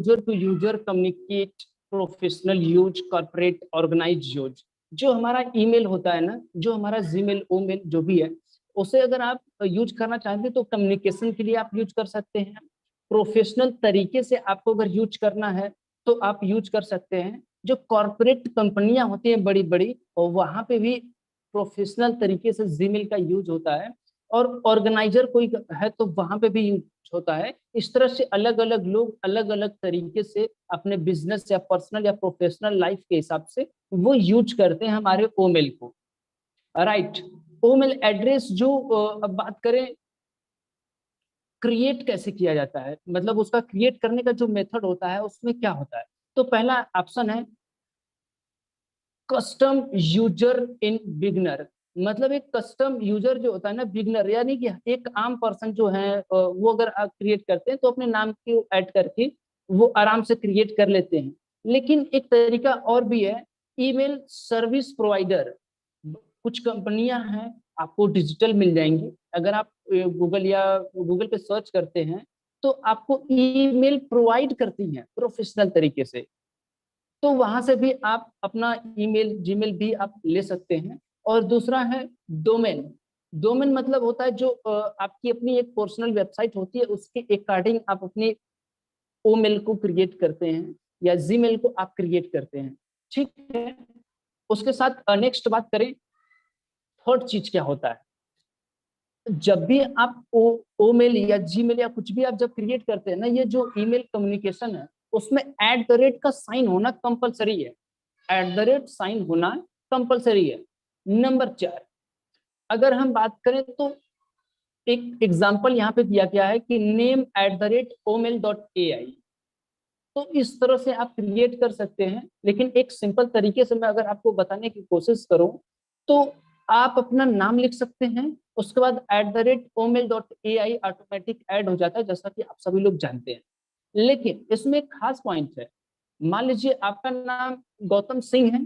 User to user communicate, professional use, corporate organize use. जो हमारा email होता है ना, जो हमारा जीमेल ओमेल जो भी है, उसे अगर आप यूज करना चाहते हैं तो कम्युनिकेशन के लिए आप यूज कर सकते हैं। प्रोफेशनल तरीके से आपको अगर यूज करना है तो आप यूज कर सकते हैं। जो कॉर्पोरेट कंपनियां होती हैं बड़ी बड़ी, और वहां पे भी प्रोफेशनल तरीके से जीमेल का यूज होता है। और ऑर्गेनाइजर कोई है तो वहां पे भी यूज होता है। इस तरह से अलग अलग लोग अलग अलग तरीके से अपने बिजनेस या पर्सनल या प्रोफेशनल लाइफ के हिसाब से वो यूज करते हैं हमारे ओमेल को। राइट। ओमेल एड्रेस जो अब बात करें क्रिएट कैसे किया जाता है, मतलब उसका क्रिएट करने का जो मेथड होता है उसमें क्या होता है। तो पहला ऑप्शन है कस्टम यूजर इन बिगनर। मतलब एक कस्टम यूजर जो होता है ना बिगनर, यानी कि एक आम पर्सन जो है वो अगर आप क्रिएट करते हैं तो अपने नाम को ऐड करके वो आराम से क्रिएट कर लेते हैं। लेकिन एक तरीका और भी है, ईमेल सर्विस प्रोवाइडर। कुछ कंपनियां हैं, आपको डिजिटल मिल जाएंगी। अगर आप गूगल पे सर्च करते हैं तो आपको ईमेल प्रोवाइड करती हैं प्रोफेशनल तरीके से। तो वहां से भी आप अपना ईमेल जीमेल भी आप ले सकते हैं। और दूसरा है डोमेन। डोमेन मतलब होता है जो आपकी अपनी एक पर्सनल वेबसाइट होती है, उसके अकॉर्डिंग आप अपनी ओमेल को क्रिएट करते हैं या जीमेल को आप क्रिएट करते हैं। ठीक है। उसके साथ नेक्स्ट बात करें, थर्ड चीज क्या होता है। जब भी आप ओमेल या जीमेल या कुछ भी आप जब क्रिएट करते हैं ना, ये जो ईमेल कम्युनिकेशन है उसमें @ का साइन होना कंपलसरी है। @ साइन होना कंपलसरी है। नंबर 4, अगर हम बात करें तो एक एग्जांपल यहाँ पे दिया गया है कि नेम @omel.ai। तो इस तरह से आप क्रिएट कर सकते हैं। लेकिन एक सिंपल तरीके से मैं अगर आपको बताने की कोशिश करूं तो आप अपना नाम लिख सकते हैं, उसके बाद @omel.ai ऑटोमेटिक ऐड हो जाता है, जैसा कि आप सभी लोग जानते हैं। लेकिन इसमें एक खास पॉइंट है। मान लीजिए आपका नाम गौतम सिंह है,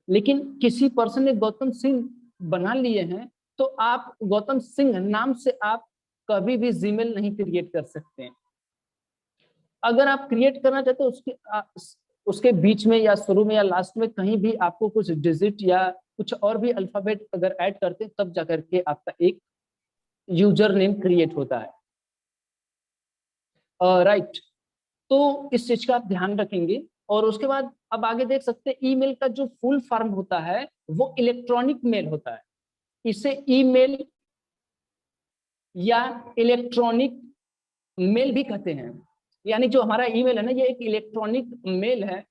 लेकिन किसी पर्सन ने गौतम सिंह बना लिए हैं, तो आप गौतम सिंह नाम से आप कभी भी जीमेल नहीं क्रिएट कर सकते हैं। अगर आप क्रिएट करना चाहते हो उसके बीच में या शुरू में या लास्ट में कहीं भी आपको कुछ डिजिट या कुछ और भी अल्फाबेट अगर ऐड करते हैं तब जाकर के आपका एक यूजर नेम क्रिएट होता है। राइट। तो इस चीज का आप ध्यान रखेंगे। और उसके बाद अब आगे देख सकते हैं, ईमेल का जो फुल फॉर्म होता है वो इलेक्ट्रॉनिक मेल होता है। इसे ईमेल या इलेक्ट्रॉनिक मेल भी कहते हैं। यानी जो हमारा ईमेल है ना, ये एक इलेक्ट्रॉनिक मेल है।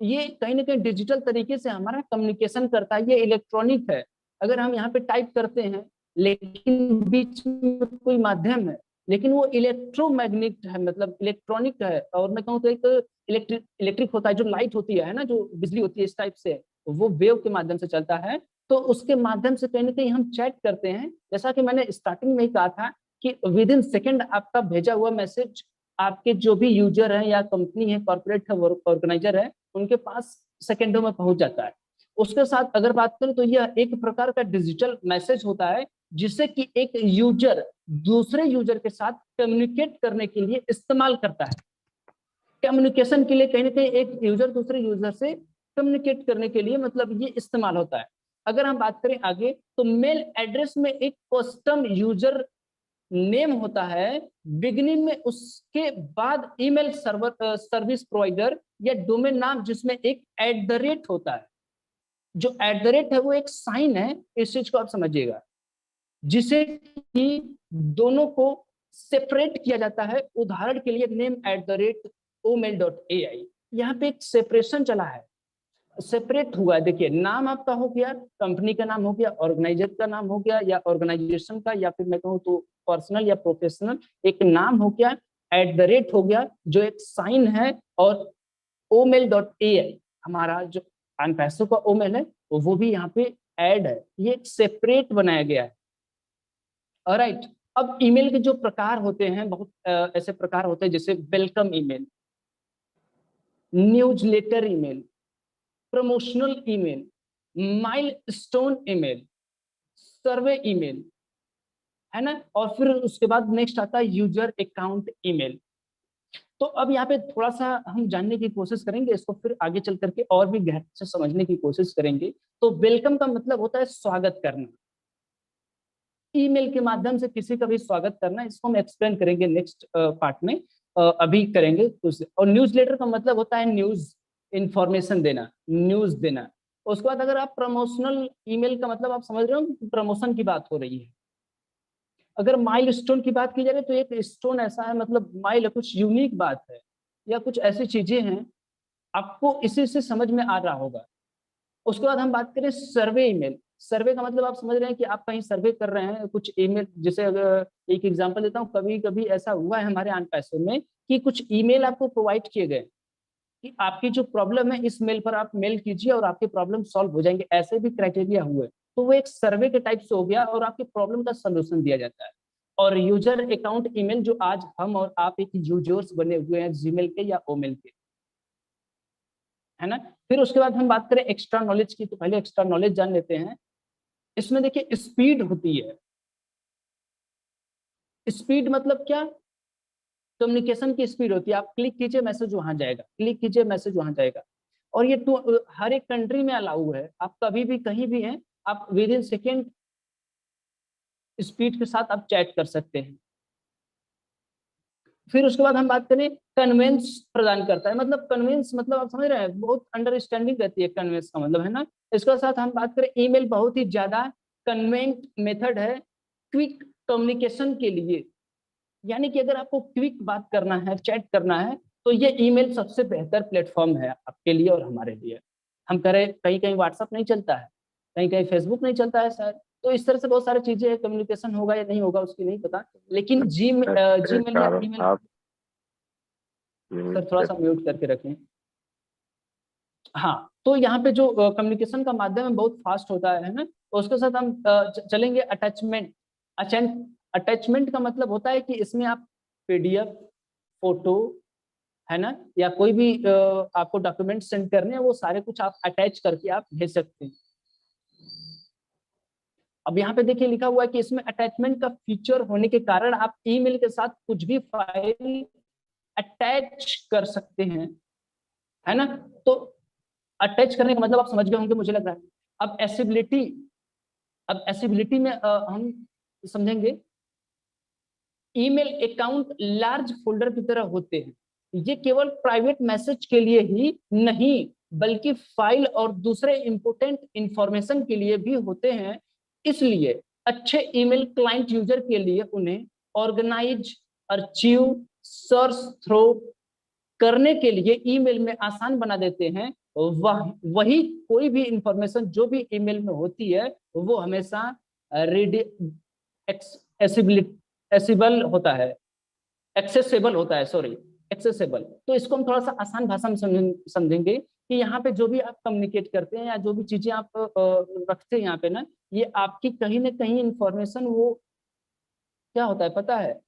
ये कहीं ना कहीं डिजिटल तरीके से हमारा कम्युनिकेशन करता है, ये इलेक्ट्रॉनिक है। अगर हम यहाँ पे टाइप करते हैं लेकिन बीच में कोई माध्यम है, लेकिन वो इलेक्ट्रोमैग्नेट है, मतलब इलेक्ट्रॉनिक है। और मैं कहूँ तो एक इलेक्ट्रिक होता है, जो लाइट होती है ना, जो बिजली होती है, इस टाइप से वो वेव के माध्यम से चलता है। तो उसके माध्यम से कहीं ना कहीं हम चैट करते हैं। जैसा कि मैंने स्टार्टिंग में ही कहा था कि विद इन सेकेंड आपका भेजा हुआ मैसेज आपके जो भी यूजर है या कंपनी है, कॉर्पोरेट है, ऑर्गेनाइजर है, उनके पास सेकेंडों में पहुंच जाता है। उसके साथ अगर बात करें तो यह एक प्रकार का डिजिटल मैसेज होता है, जिससे कि एक यूजर दूसरे यूजर के साथ कम्युनिकेट करने के लिए इस्तेमाल करता है। कम्युनिकेशन के लिए कहीं ना कहीं एक यूजर दूसरे यूजर से कम्युनिकेट करने के लिए मतलब ये इस्तेमाल होता है। अगर हम बात करें आगे तो मेल एड्रेस में एक कस्टम यूजर नेम होता है बिगिनिंग में, उसके बाद ईमेल सर्विस प्रोवाइडर या डोमेन नाम जिसमें एक @ होता है। जो @ है वो एक साइन है, इस चीज को आप समझिएगा, जिसे कि दोनों को सेपरेट किया जाता है। उदाहरण के लिए नेम @omel.ai, यहाँ पे एक सेपरेशन चला है, सेपरेट हुआ है। देखिए नाम आपका हो गया, कंपनी का नाम हो गया, ऑर्गेनाइजर का नाम हो गया या ऑर्गेनाइजेशन का, या फिर मैं कहूँ तो पर्सनल या प्रोफेशनल एक नाम हो गया, @ हो गया जो एक साइन है, और omel.ai हमारा जो पैसों का ओमेल है वो भी यहाँ पे ऐड है। ये सेपरेट बनाया गया है। ऑलराइट। अब ईमेल के जो प्रकार होते हैं, बहुत ऐसे प्रकार होते हैं, जैसे welcome email, newsletter email, promotional email, milestone email, survey email, है ना। और फिर उसके बाद नेक्स्ट आता है यूजर अकाउंट ईमेल। तो अब यहाँ पे थोड़ा सा हम जानने की कोशिश करेंगे इसको, फिर आगे चल करके और भी गहराई से समझने की कोशिश करेंगे। तो वेलकम का मतलब होता है स्वागत करना, ईमेल के माध्यम से किसी का भी स्वागत करना, इसको हम एक्सप्लेन करेंगे नेक्स्ट पार्ट में, अभी करेंगे कुछ। और न्यूज़लेटर का मतलब होता है न्यूज, इंफॉर्मेशन देना, न्यूज देना। उसके बाद अगर आप प्रमोशनल ईमेल का मतलब आप समझ रहे हो, प्रमोशन की बात हो रही है। अगर माइलस्टोन की बात की जाए तो एक स्टोन ऐसा है, मतलब माइल कुछ यूनिक बात है या कुछ ऐसी चीजें हैं, आपको इसी से समझ में आ रहा होगा। उसके बाद हम बात करें सर्वे ईमेल। सर्वे का मतलब आप समझ रहे हैं कि आप कहीं सर्वे कर रहे हैं कुछ ईमेल, जैसे अगर एक एग्जांपल देता हूँ, कभी कभी ऐसा हुआ है हमारे आन पैसों में कि कुछ ईमेल आपको प्रोवाइड किए गए कि आपकी जो प्रॉब्लम है इस मेल पर आप मेल कीजिए और आपके प्रॉब्लम सॉल्व हो जाएंगे, ऐसे भी क्राइटेरिया हुए, तो वो एक सर्वे के टाइप से हो गया और आपकी प्रॉब्लम का सोल्यूशन दिया जाता है। और यूजर अकाउंट ईमेल, जो आज हम और आप एक यूजर्स बने हुए हैं जीमेल के या ओमेल के, है ना। फिर उसके बाद हम बात करें एक्स्ट्रा नॉलेज की, तो पहले एक्स्ट्रा नॉलेज जान लेते हैं। इसमें देखिए स्पीड होती है। स्पीड मतलब क्या, कम्युनिकेशन की स्पीड होती है। आप क्लिक कीजिए मैसेज वहां जाएगा, क्लिक कीजिए मैसेज वहां जाएगा। और ये हर एक कंट्री में अलाउ है, आप कभी भी कहीं भी हैं, आप विद इन सेकेंड स्पीड के साथ आप चैट कर सकते हैं। फिर उसके बाद हम बात करें, कन्वेंस प्रदान करता है। मतलब कन्वेंस मतलब आप समझ रहे हैं, बहुत अंडरस्टैंडिंग रहती है कन्वेंस का मतलब, है ना। इसके साथ हम बात करें, ईमेल बहुत ही ज्यादा कन्वेंट मेथड है क्विक कम्युनिकेशन के लिए। यानी कि अगर आपको क्विक बात करना है, चैट करना है, तो ये ईमेल सबसे बेहतर प्लेटफॉर्म है आपके लिए और हमारे लिए। हम करें कहीं कहीं व्हाट्सअप नहीं चलता है, कहीं कहीं फेसबुक नहीं चलता है शायद, तो इस तरह से बहुत सारी चीजें, कम्युनिकेशन होगा या नहीं होगा उसकी नहीं पता, लेकिन जीमेल या चारों ईमेल। आप सर थोड़ा सा म्यूट करके रखें। हाँ, तो यहाँ पे जो कम्युनिकेशन का माध्यम है बहुत फास्ट होता है ना। तो उसके साथ हम चलेंगे अटैचमेंट। अटैचमेंट का मतलब होता है कि इसमें आप पीडीएफ, फोटो, है ना, या कोई भी आपको डॉक्यूमेंट सेंड करने हैं, वो सारे कुछ आप अटैच करके आप भेज सकते हैं। अब यहाँ पे देखिए लिखा हुआ है कि इसमें अटैचमेंट का फीचर होने के कारण आप ईमेल के साथ कुछ भी फाइल अटैच कर सकते हैं, है ना। तो अटैच करने का मतलब आप समझ गए होंगे मुझे लग रहा है। अब एसिबिलिटी, अब एसिबिलिटी में हम समझेंगे, ईमेल अकाउंट लार्ज फोल्डर की तरह होते हैं। ये केवल प्राइवेट मैसेज के लिए ही नहीं, बल्कि फाइल और दूसरे इंपोर्टेंट इंफॉर्मेशन के लिए भी होते हैं। इसलिए अच्छे ईमेल क्लाइंट यूजर के लिए उन्हें ऑर्गेनाइज, अर्चीव, सर्च थ्रो करने के लिए ईमेल में आसान बना देते हैं। वही कोई भी इंफॉर्मेशन जो भी ईमेल में होती है वो हमेशा एसिबल होता है, एक्सेसिबल होता है, सॉरी, एक्सेसिबल। तो इसको हम थोड़ा सा आसान भाषा में समझेंगे कि यहाँ पे जो भी आप कम्युनिकेट करते हैं या जो भी चीजें आप रखते हैं यहाँ पे ना, ये आपकी कहीं ना कहीं इंफॉर्मेशन, वो क्या होता है पता है,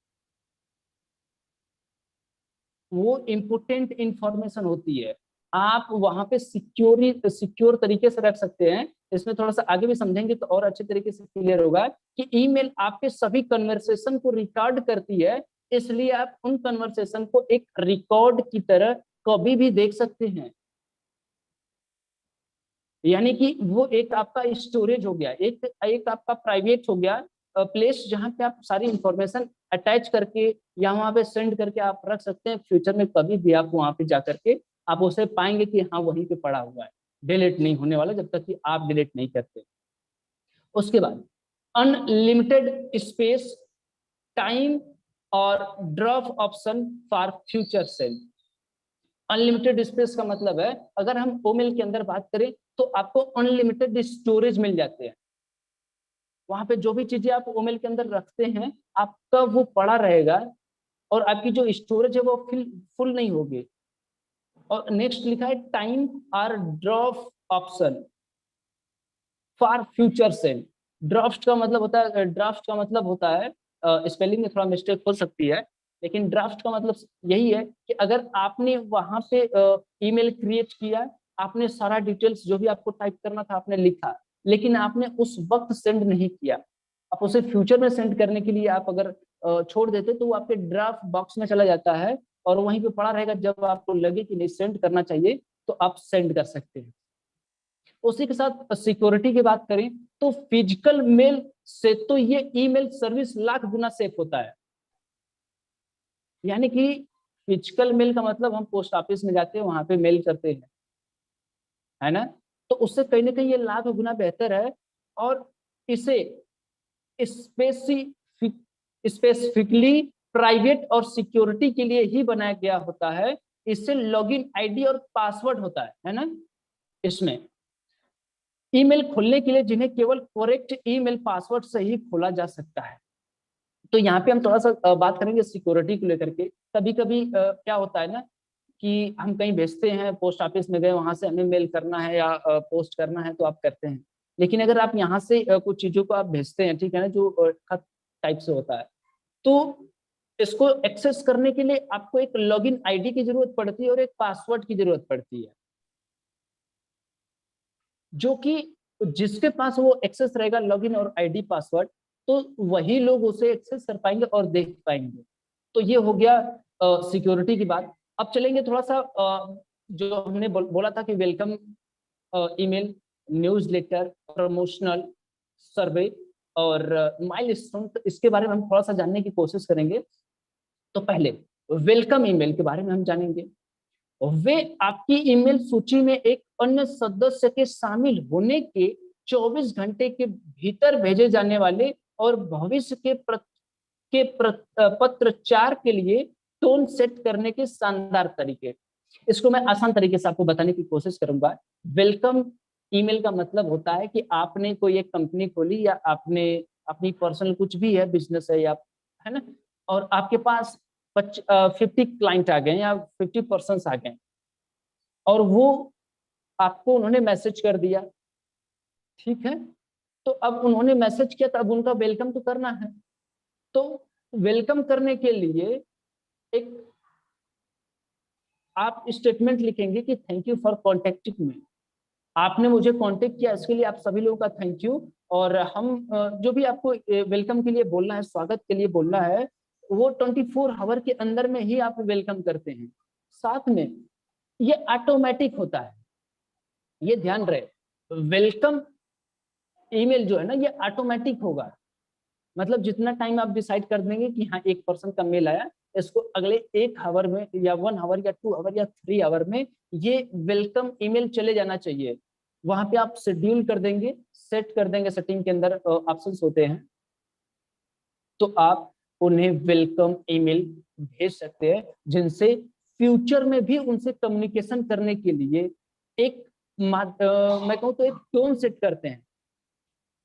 वो इम्पोर्टेंट इंफॉर्मेशन होती है। आप वहां पे सिक्योर तरीके से रख सकते हैं। इसमें थोड़ा सा आगे भी समझेंगे तो और अच्छे तरीके से क्लियर होगा कि ईमेल आपके सभी कन्वर्सेशन को रिकॉर्ड करती है, इसलिए आप उन कन्वर्सेशन को एक रिकॉर्ड की तरह कभी भी देख सकते हैं। यानी कि वो एक आपका स्टोरेज हो गया, एक आपका प्राइवेट हो गया प्लेस, जहाँ पे आप सारी इंफॉर्मेशन अटैच करके या वहाँ पे सेंड करके आप रख सकते हैं। फ्यूचर में कभी भी आप वहाँ पे जा करके आप उसे पाएंगे कि हाँ वहीं पे पड़ा हुआ है, डिलीट नहीं होने वाला जब तक कि आप डिलीट नहीं करते। उसके बाद अनलिमिटेड स्पेस, टाइम और drop option for future cell. Unlimited space का मतलब है, अगर हम ओमेल के अंदर बात करें तो आपको अनलिमिटेड स्टोरेज मिल जाते हैं। वहां पे जो भी चीजें आप ओमेल के अंदर रखते हैं आपका वो पड़ा रहेगा और आपकी जो स्टोरेज है वो फुल नहीं होगी। और नेक्स्ट लिखा है टाइम और drop option for future cell. Draft का मतलब होता है, स्पेलिंग में थोड़ा मिस्टेक हो सकती है, लेकिन ड्राफ्ट का मतलब यही है कि अगर आपने वहां पे ईमेल क्रिएट किया, आपने सारा डिटेल्स जो भी आपको टाइप करना था आपने लिखा, लेकिन आपने उस वक्त सेंड नहीं किया, आप उसे फ्यूचर में सेंड करने के लिए आप अगर छोड़ देते तो वो आपके ड्राफ्ट बॉक्स में चला जाता है और वहीं पे पड़ा रहेगा, जब आपको लगे कि नहीं सेंड करना चाहिए तो आप सेंड कर सकते हैं। उसी के साथ सिक्योरिटी की बात करें तो फिजिकल मेल से तो ये ईमेल सर्विस लाख गुना सेफ होता है। यानी कि फिजिकल मेल का मतलब हम पोस्ट ऑफिस में जाते हैं, वहां पे मेल करते हैं, है ना, तो उससे कहीं ना कहीं ये लाख गुना बेहतर है। और इसे स्पेसिफिक स्पेसिफिकली प्राइवेट और सिक्योरिटी के लिए ही बनाया गया होता है। इससे लॉगिन आईडी और पासवर्ड होता है ना। इसमें ईमेल खोलने के लिए जिन्हें केवल करेक्ट ईमेल पासवर्ड से ही खोला जा सकता है। तो यहाँ पे हम थोड़ा सा बात करेंगे सिक्योरिटी को लेकर के। कभी कभी क्या होता है ना कि हम कहीं भेजते हैं, पोस्ट ऑफिस में गए, वहां से हमें मेल करना है या पोस्ट करना है तो आप करते हैं। लेकिन अगर आप यहाँ से कुछ चीजों को आप भेजते हैं, ठीक है ना, जो खत टाइप से होता है, तो इसको एक्सेस करने के लिए आपको एक लॉगिन आईडी की जरूरत पड़ती है और एक पासवर्ड की जरूरत पड़ती है, जो कि जिसके पास वो एक्सेस रहेगा लॉगिन और आईडी पासवर्ड, तो वही लोग उसे एक्सेस कर पाएंगे और देख पाएंगे। तो ये हो गया सिक्योरिटी की बात। अब चलेंगे थोड़ा सा जो हमने बोला था कि वेलकम ईमेल, न्यूज़लेटर, प्रमोशनल, सर्वे और माइलस्टोन, तो इसके बारे में हम थोड़ा सा जानने की कोशिश करेंगे। तो पहले वेलकम ईमेल के बारे में हम जानेंगे। वे आपकी ईमेल सूची में एक अन्य सदस्य के शामिल होने के 24 घंटे के भीतर भेजे जाने वाले और भविष्य के पत्रचार के लिए टोन सेट करने के शानदार तरीके। इसको मैं आसान तरीके से आपको बताने की कोशिश करूंगा। वेलकम ईमेल का मतलब होता है कि आपने कोई एक कंपनी खोली या आपने अपनी पर्सनल कुछ भी है, बिजनेस है या, है ना, और आपके पास 50 क्लाइंट आ गए या 50 पर्सन आ गए और वो आपको उन्होंने मैसेज कर दिया, ठीक है। तो अब उन्होंने मैसेज किया तो अब उनका वेलकम तो करना है। तो वेलकम करने के लिए एक आप स्टेटमेंट लिखेंगे कि थैंक यू फॉर कॉन्टेक्टिंग मी। आपने मुझे कांटेक्ट किया, इसके लिए आप सभी लोगों का थैंक यू। और हम जो भी आपको वेलकम के लिए बोलना है, स्वागत के लिए बोलना है, वो 24 आवर के अंदर में ही आप वेलकम करते हैं। साथ में ये ऑटोमेटिक होता है, ये ध्यान रहे। वेलकम ईमेल जो है ना, ये ऑटोमेटिक होगा। मतलब जितना टाइम आप डिसाइड कर देंगे कि हाँ 1 पर्सन का मेल आया, इसको अगले 1 आवर में या 1 आवर या 2 आवर या 3 आवर में ये वेलकम ईमेल चले जाना चाहिए। वहां पे आप शेड्यूल कर देंगे, सेट कर देंगे, सेटिंग के अंदर ऑप्शंस होते हैं, तो आप उन्हें वेलकम ईमेल भेज सकते हैं, जिनसे फ्यूचर में भी उनसे कम्युनिकेशन करने के लिए एक मैं कहूँ तो एक टोन सेट करते हैं।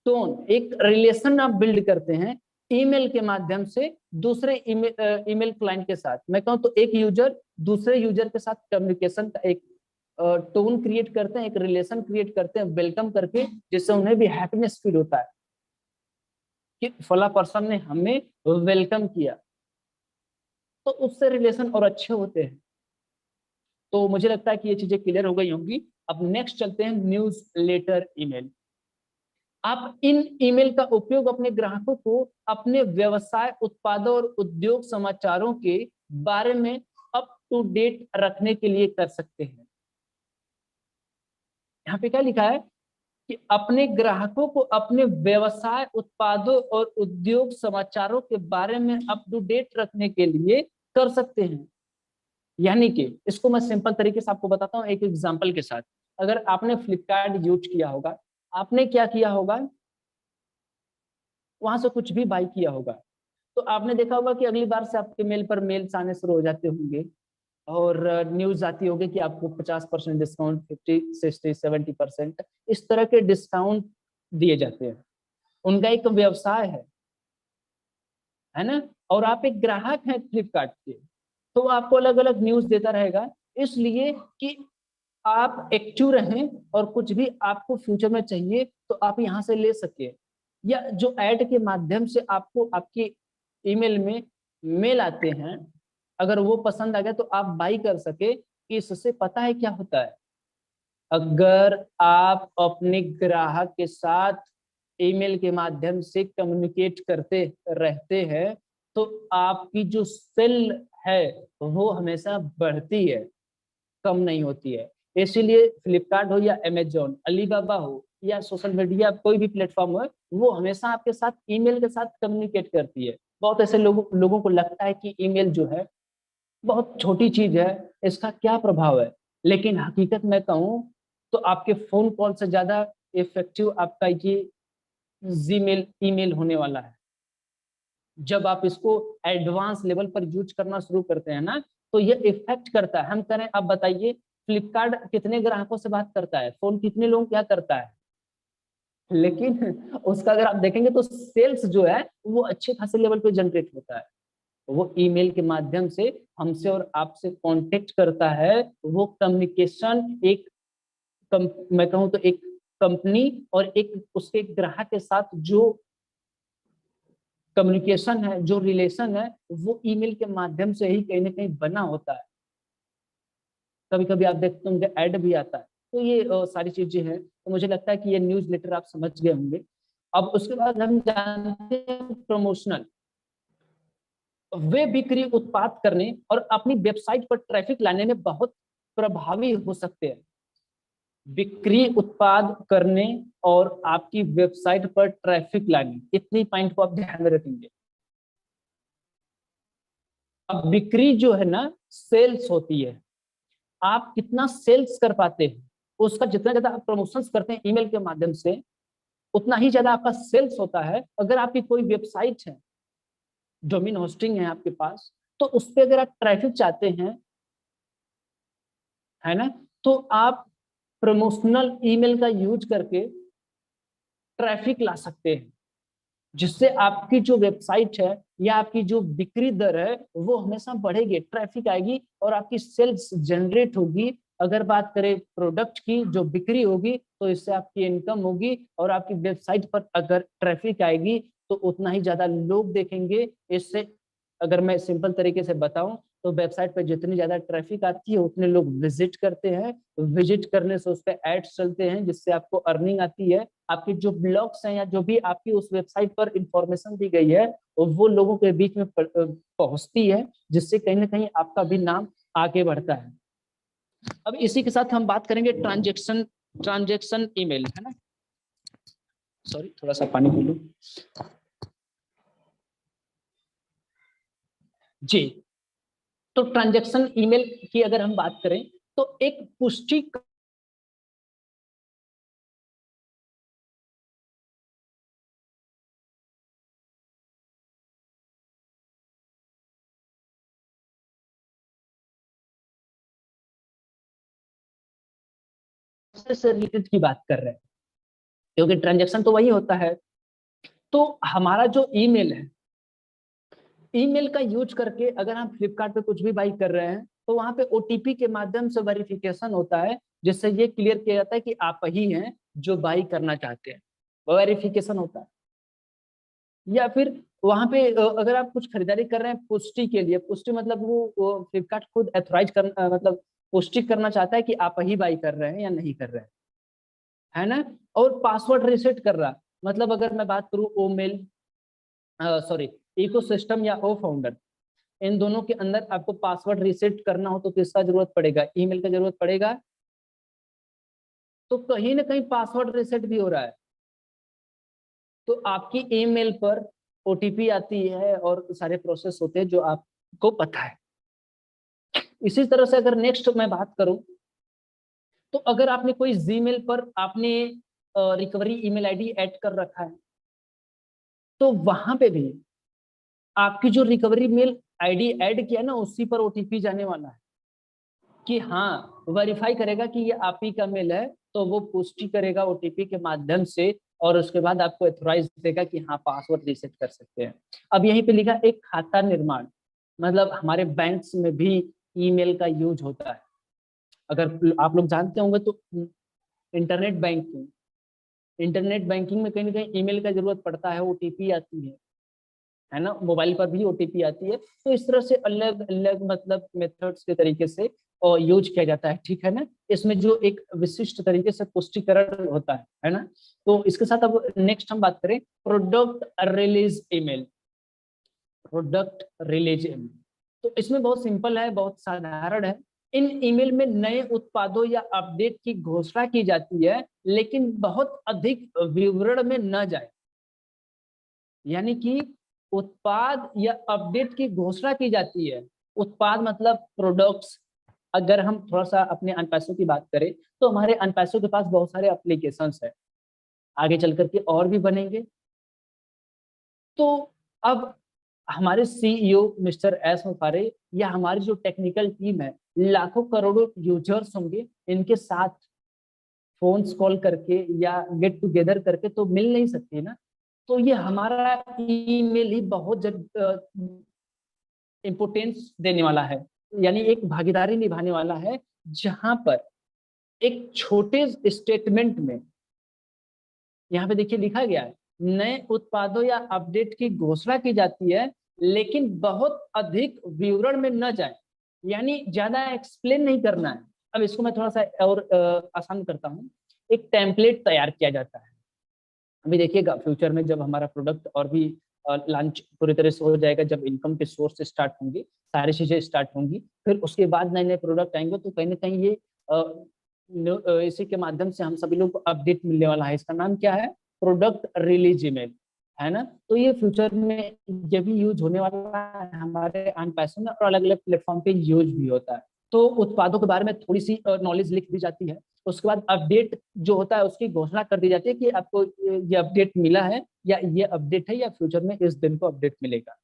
टोन, एक रिलेशन आप बिल्ड करते हैं ईमेल के माध्यम से दूसरे ईमेल क्लाइंट के साथ। मैं कहूँ तो एक यूजर दूसरे यूजर के साथ कम्युनिकेशन का एक टोन क्रिएट करते हैं, एक रिलेशन क्रिएट करते हैं वेलकम करके, जिससे उन्हें भी हैप्पीनेस फील होता है कि फला पर्सन ने हमें वेलकम किया, तो उससे रिलेशन और अच्छे होते हैं। तो मुझे लगता है कि ये चीजें क्लियर हो गई होंगी। अब नेक्स्ट चलते हैं न्यूज लेटर ईमेल। आप इन ईमेल का उपयोग अपने ग्राहकों को अपने व्यवसाय, उत्पादों और उद्योग समाचारों के बारे में अप टू डेट रखने के लिए कर सकते हैं। यहाँ पे क्या लिखा है कि अपने ग्राहकों को अपने व्यवसाय, उत्पादों और उद्योग समाचारों के बारे में अप टू डेट रखने के लिए कर सकते हैं। यानी कि इसको मैं सिंपल तरीके से आपको बताता हूँ एक एग्जांपल के साथ। अगर आपने फ्लिपकार्ट यूज किया होगा, आपने क्या किया होगा, वहां से कुछ भी बाई किया होगा, तो आपने देखा होगा कि अगली बार से आपके मेल पर मेल्स आने शुरू हो जाते होंगे और न्यूज आती होगी कि आपको 50% डिस्काउंट, 50, 60, 70% इस तरह के डिस्काउंट दिए जाते हैं। उनका एक व्यवसाय है ना, और आप एक ग्राहक हैं फ्लिपकार्ट के, तो वो आपको अलग अलग न्यूज देता रहेगा, इसलिए कि आप एक्टिव रहें और कुछ भी आपको फ्यूचर में चाहिए तो आप यहाँ से ले सके, या जो ऐड के माध्यम से आपको आपकी ईमेल में मेल आते हैं, अगर वो पसंद आ गया तो आप बाई कर सके। इससे पता है क्या होता है, अगर आप अपने ग्राहक के साथ ईमेल के माध्यम से कम्युनिकेट करते रहते हैं तो आपकी जो सेल है वो हमेशा बढ़ती है, कम नहीं होती है। इसीलिए फ्लिपकार्ट हो या अमेजोन, अलीबाबा हो या सोशल मीडिया कोई भी प्लेटफॉर्म हो, वो हमेशा आपके साथ ईमेल के साथ कम्युनिकेट करती है। बहुत ऐसे लोगों को लगता है कि ईमेल जो है बहुत छोटी चीज है, इसका क्या प्रभाव है, लेकिन हकीकत में कहूँ तो आपके फोन कॉल से ज्यादा इफेक्टिव आपका ये जीमेल ईमेल होने वाला है। जब आप इसको एडवांस लेवल पर यूज करना शुरू करते हैं ना, तो ये इफेक्ट करता है। हम करें, आप बताइए फ्लिपकार्ट कितने ग्राहकों से बात करता है, फोन कितने लोग क्या करता है, लेकिन उसका अगर आप देखेंगे तो सेल्स जो है वो अच्छे खासे लेवल पे जनरेट होता है। वो ईमेल के माध्यम से हमसे और आपसे कांटेक्ट करता है। वो कम्युनिकेशन एक मैं कहूँ तो एक कंपनी और एक उसके ग्राहक के साथ जो कम्युनिकेशन है, जो रिलेशन है, वो ईमेल के माध्यम से ही कहीं ना कहीं बना होता है। कभी कभी आप देखते होंगे ऐड भी आता है। तो ये सारी चीजें हैं, तो मुझे लगता है कि ये न्यूज लेटर आप समझ गए होंगे। अब उसके बाद हम जानते हैं प्रमोशनल। वे बिक्री उत्पाद करने और अपनी वेबसाइट पर ट्रैफिक लाने में बहुत प्रभावी हो सकते हैं। बिक्री उत्पाद करने और आपकी वेबसाइट पर ट्रैफिक लाने, इतनी पॉइंट को आप ध्यान में रखेंगे। अब बिक्री जो है ना, सेल्स होती है। आप कितना सेल्स कर पाते हैं, उसका जितना ज्यादा आप प्रमोशंस करते हैं ईमेल के माध्यम से, उतना ही ज्यादा आपका सेल्स होता है। अगर आपकी कोई वेबसाइट है, डोमेन होस्टिंग है आपके पास, तो उस पर अगर आप ट्रैफिक चाहते हैं, है ना, तो आप प्रमोशनल ईमेल का यूज करके ट्रैफिक ला सकते हैं, जिससे आपकी जो वेबसाइट है या आपकी जो बिक्री दर है वो हमेशा बढ़ेगी, ट्रैफिक आएगी और आपकी सेल्स जनरेट होगी। अगर बात करें प्रोडक्ट की, जो बिक्री होगी तो इससे आपकी इनकम होगी, और आपकी वेबसाइट पर अगर ट्रैफिक आएगी तो उतना ही ज्यादा लोग देखेंगे। इससे अगर मैं सिंपल तरीके से बताऊं तो वेबसाइट पर जितनी ज्यादा ट्रैफिक आती है उतने लोग विजिट करते हैं, विजिट करने से उस पर एड्स चलते हैं जिससे आपको अर्निंग आती है। आपके जो ब्लॉग्स हैं या जो भी आपकी उस वेबसाइट पर इंफॉर्मेशन दी गई है वो लोगों के बीच में पहुंचती है, जिससे कहीं ना कहीं आपका भी नाम आगे बढ़ता है। अब इसी के साथ हम बात करेंगे ट्रांजेक्शन ईमेल, है ना। सॉरी, थोड़ा सा पानी पी लूं। जी, तो ट्रांजेक्शन ईमेल की अगर हम बात करें तो एक पुष्टि से रिलेटेड की बात कर रहे हैं, क्योंकि ट्रांजेक्शन तो वही होता है। तो हमारा जो ईमेल है, ईमेल का यूज करके अगर हम फ्लिपकार्ट पे कुछ भी बाई कर रहे हैं तो वहां पे ओटीपी के माध्यम से वेरिफिकेशन होता है, जिससे ये क्लियर किया जाता है कि आप ही हैं जो बाई करना चाहते हैं। वेरिफिकेशन होता है। या फिर वहां पे अगर आप कुछ खरीदारी कर रहे हैं पुष्टि के लिए, पुष्टि मतलब वो फ्लिपकार्ट खुद एथोराइज कर मतलब पुष्टि करना चाहता है कि आप ही बाई कर रहे हैं या नहीं कर रहे हैं, है ना। और पासवर्ड रिसेट कर रहा, मतलब अगर मैं बात करूं ओ मेल, सॉरी, इकोसिस्टम या ओ फाउंडर, इन दोनों के अंदर आपको पासवर्ड रिसेट करना हो तो किसका जरूरत पड़ेगा, ईमेल का जरूरत पड़ेगा। तो कहीं ना कहीं पासवर्ड रिसेट भी हो रहा है, तो आपकी ईमेल पर ओटीपी आती है और सारे प्रोसेस होते हैं जो आपको पता है। इसी तरह से अगर नेक्स्ट मैं बात करूं, तो अगर आपने कोई जीमेल पर आपने रिकवरी ईमेल आईडी ऐड कर रखा है, तो वहां पे भी आपकी जो रिकवरी मेल आईडी ऐड किया ना उसी पर ओटीपी जाने वाला है, कि हाँ वेरीफाई करेगा कि ये आप ही का मेल है, तो वो पुष्टि करेगा ओटीपी के माध्यम से, और उसके बाद आपको एथोराइज देगा कि हाँ पासवर्ड रीसेट कर सकते हैं। अब यहीं पे लिखा एक खाता निर्माण, मतलब हमारे बैंक्स में भी ईमेल का यूज होता है। अगर आप लोग जानते होंगे तो इंटरनेट बैंकिंग, इंटरनेट बैंकिंग में कहीं ना कहीं ईमेल का जरूरत पड़ता है, ओटीपी आती है ना, मोबाइल पर भी ओटीपी आती है। तो इस तरह से अलग अलग मतलब मेथड्स के तरीके से यूज किया जाता है, ठीक है ना। इसमें जो एक विशिष्ट तरीके से पुष्टिकरण होता है ना। तो इसके साथ अब नेक्स्ट हम बात करें product release email, product release email. तो इसमें बहुत सिंपल है, बहुत साधारण है। इन ईमेल में नए उत्पादों या अपडेट की घोषणा की जाती है, लेकिन बहुत अधिक विवरण में न जाए। यानी कि उत्पाद या अपडेट की घोषणा की जाती है। उत्पाद मतलब प्रोडक्ट्स। अगर हम थोड़ा सा अपने अनपैसों की बात करें, तो हमारे अनपैसों के पास बहुत सारे एप्लीकेशंस है, आगे चल करके और भी बनेंगे। तो अब हमारे सीईओ मिस्टर एस मुफारे या हमारी जो टेक्निकल टीम है, लाखों करोड़ों यूजर्स होंगे, इनके साथ फोन्स कॉल करके या गेट टुगेदर करके तो मिल नहीं सकती ना। तो ये हमारा ईमेल ही बहुत इम्पोर्टेंस देने वाला है, यानी एक भागीदारी निभाने वाला है, जहां पर एक छोटे स्टेटमेंट में, यहाँ पे देखिए लिखा गया है, नए उत्पादों या अपडेट की घोषणा की जाती है, लेकिन बहुत अधिक विवरण में न जाए, यानी ज्यादा एक्सप्लेन नहीं करना है। अब इसको मैं थोड़ा सा और आसान करता हूँ। एक टेम्पलेट तैयार किया जाता है। अभी देखिएगा फ्यूचर में जब हमारा प्रोडक्ट और भी लॉन्च पूरी तरह से हो जाएगा, जब इनकम के सोर्स स्टार्ट होंगे, सारी चीजें स्टार्ट होंगी, फिर उसके बाद नए नए प्रोडक्ट आएंगे, तो कहीं ना कहीं ये इसी के माध्यम से हम सभी लोग को अपडेट मिलने वाला है। इसका नाम क्या है? प्रोडक्ट रिलीज ईमेल, है ना। तो ये फ्यूचर में ये भी यूज होने वाला है हमारे अन पैसों में, और अलग अलग प्लेटफॉर्म पे यूज भी होता है। तो उत्पादों के बारे में थोड़ी सी नॉलेज लिख दी जाती है। उसके बाद अपडेट जो होता है उसकी घोषणा कर दी जाती है कि आपको ये अपडेट मिला है, या ये अपडेट है, या फ्यूचर में इस दिन को अपडेट मिलेगा।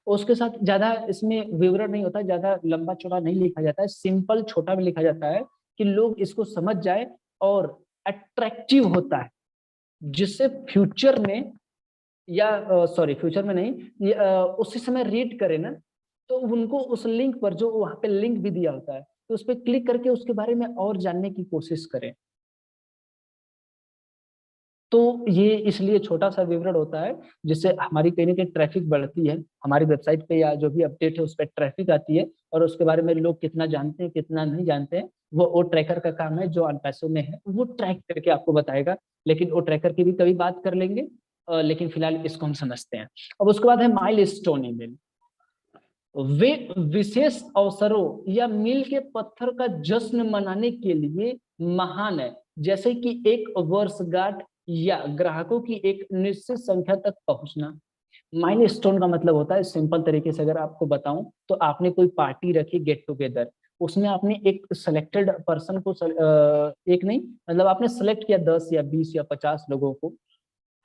उसके साथ ज्यादा इसमें विवरण नहीं होता, ज्यादा लंबा चौड़ा नहीं लिखा जाता है, सिंपल छोटा में लिखा जाता है कि लोग इसको समझ जाए, और अट्रैक्टिव होता है, जिससे फ्यूचर में, या सॉरी फ्यूचर में नहीं, उसी समय रीड करे ना, तो उनको उस लिंक पर, जो वहां पे लिंक भी दिया होता है, तो उस पर क्लिक करके उसके बारे में और जानने की कोशिश करें। तो ये इसलिए छोटा सा विवरण होता है, जिससे हमारी कहीं ना कहीं ट्रैफिक बढ़ती है, हमारी वेबसाइट पे या जो भी अपडेट है उस पर ट्रैफिक आती है, और उसके बारे में लोग कितना जानते हैं कितना नहीं जानते हैं, वो ट्रैकर का काम है, जो अनपैसों में है वो ट्रैक करके आपको बताएगा। लेकिन वो ट्रैकर की भी कभी बात कर लेंगे, लेकिन फिलहाल इसको हम समझते हैं। अब उसके बाद है माइलस्टोन ईमेल। वे विशेष अवसरों या मील के पत्थर का जश्न मनाने के लिए महान है, जैसे कि एक वर्षगांठ या ग्राहकों की एक निश्चित संख्या तक पहुंचना। माइलस्टोन का मतलब होता है, सिंपल तरीके से अगर आपको बताऊं, तो आपने कोई पार्टी रखी, गेट टुगेदर, उसमें आपने एक सिलेक्टेड पर्सन को एक नहीं, मतलब आपने सेलेक्ट किया 10 या 20 या 50 लोगों को,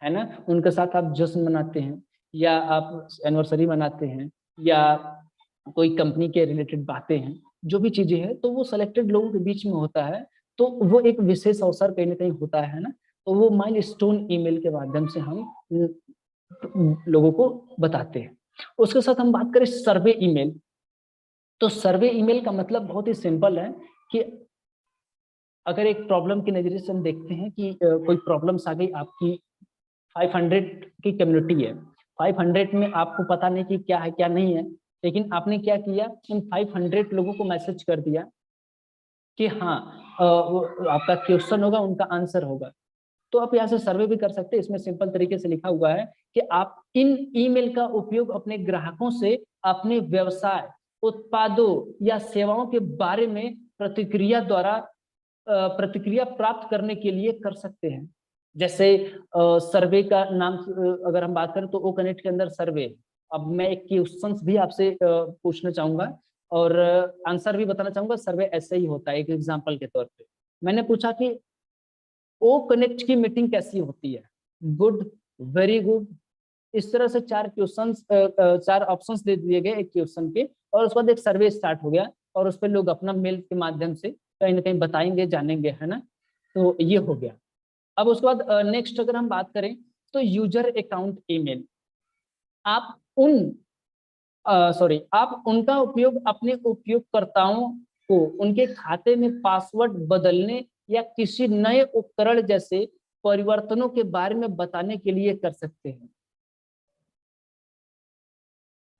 है ना। उनके साथ आप जश्न मनाते हैं, या आप एनिवर्सरी मनाते हैं, या कोई कंपनी के रिलेटेड बातें हैं, जो भी चीजें हैं, तो वो सिलेक्टेड लोगों के बीच में होता है। तो वो एक विशेष अवसर कहीं ना कहीं होता है ना। तो वो माइलस्टोन ईमेल के माध्यम से हम लोगों को बताते हैं। उसके साथ हम बात करें सर्वे ईमेल, तो सर्वे ईमेल का मतलब बहुत ही सिंपल है कि अगर एक प्रॉब्लम के नजरिए से हम देखते हैं कि कोई प्रॉब्लम्स आ गई आपकी, 500 की कम्युनिटी है, 500 में आपको पता नहीं कि क्या है क्या नहीं है, लेकिन आपने क्या किया, इन 500 लोगों को मैसेज कर दिया कि हाँ, वो आपका क्वेश्चन होगा, उनका आंसर होगा। तो आप यहाँ से सर्वे भी कर सकते हैं। इसमें सिंपल तरीके से लिखा हुआ है कि आप इन ईमेल का उपयोग अपने ग्राहकों से अपने व्यवसाय, उत्पादों या सेवाओं के बारे में प्रतिक्रिया प्राप्त करने के लिए कर सकते हैं। जैसे सर्वे का नाम अगर हम बात करें, तो ओ कनेक्ट के अंदर सर्वे। अब मैं एक क्वेश्चंस भी आपसे पूछना चाहूंगा, और आंसर भी बताना चाहूंगा। सर्वे ऐसे ही होता है, एक एग्जांपल के तौर पे मैंने पूछा कि ओ कनेक्ट की मीटिंग कैसी होती है, गुड, वेरी गुड, इस तरह से चार क्वेश्चंस, चार ऑप्शंस दे दिए गए एक क्वेश्चन के, और उसके बाद एक सर्वे स्टार्ट हो गया, और उस पर लोग अपना मेल के माध्यम से कहीं ना कहीं बताएंगे, जानेंगे, है ना। तो ये हो गया। अब उसके बाद नेक्स्ट अगर हम बात करें, तो यूजर अकाउंट ईमेल। आप उन आप उनका उपयोग अपने उपयोगकर्ताओं को उनके खाते में पासवर्ड बदलने या किसी नए उपकरण जैसे परिवर्तनों के बारे में बताने के लिए कर सकते हैं,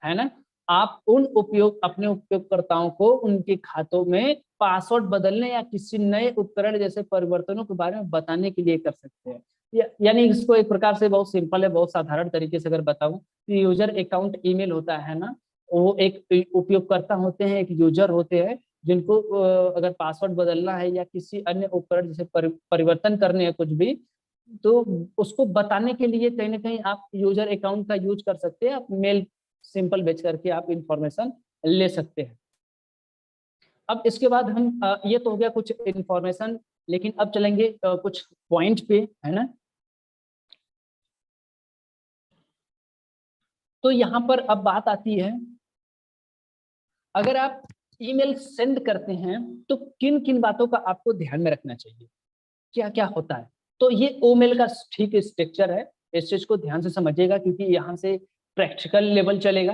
है ना। आप अपने उपयोगकर्ताओं को उनके खातों में पासवर्ड बदलने या किसी नए उपकरण जैसे परिवर्तनों के बारे में बताने के लिए कर सकते हैं। यानी इसको एक प्रकार से बहुत सिंपल है, बहुत साधारण तरीके से अगर बताऊं, तो यूजर अकाउंट ईमेल होता है ना, वो एक उपयोगकर्ता होते हैं, एक यूजर होते हैं, जिनको अगर पासवर्ड बदलना है या किसी अन्य उपकरण जैसे परिवर्तन करने हैं कुछ भी, तो उसको बताने के लिए कहीं ना कहीं आप यूजर अकाउंट का यूज कर सकते हैं। आप मेल सिंपल भेज करके आप इंफॉर्मेशन ले सकते हैं। अब इसके बाद हम ये तो हो गया कुछ इंफॉर्मेशन, लेकिन अब चलेंगे कुछ पॉइंट पे, है ना। तो यहाँ पर अब बात आती है, अगर आप ईमेल सेंड करते हैं तो किन किन बातों का आपको ध्यान में रखना चाहिए, क्या क्या होता है। तो ये ओमेल का ठीक स्ट्रक्चर है, इस चीज को ध्यान से समझिएगा, क्योंकि यहाँ से प्रैक्टिकल लेवल चलेगा,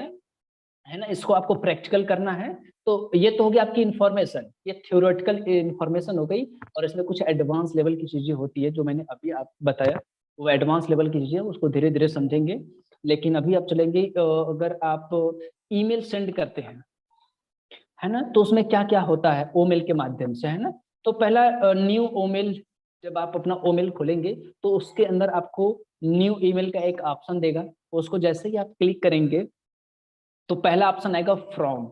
है ना। इसको आपको प्रैक्टिकल करना है। तो ये तो हो गया आपकी इन्फॉर्मेशन, ये थ्योरेटिकल इन्फॉर्मेशन हो गई, और इसमें कुछ एडवांस लेवल की चीजें होती है जो मैंने अभी आप बताया, वो एडवांस लेवल की चीजें, उसको धीरे धीरे समझेंगे। लेकिन अभी आप चलेंगे, अगर आप ईमेल सेंड करते हैं, है ना, तो उसमें क्या क्या होता है ओमेल के माध्यम से, है ना। तो पहला न्यू ओमेल, जब आप अपना ओमेल खोलेंगे तो उसके अंदर आपको न्यू ईमेल का एक ऑप्शन देगा। उसको जैसे ही आप क्लिक करेंगे तो पहला ऑप्शन आएगा फ्रॉम।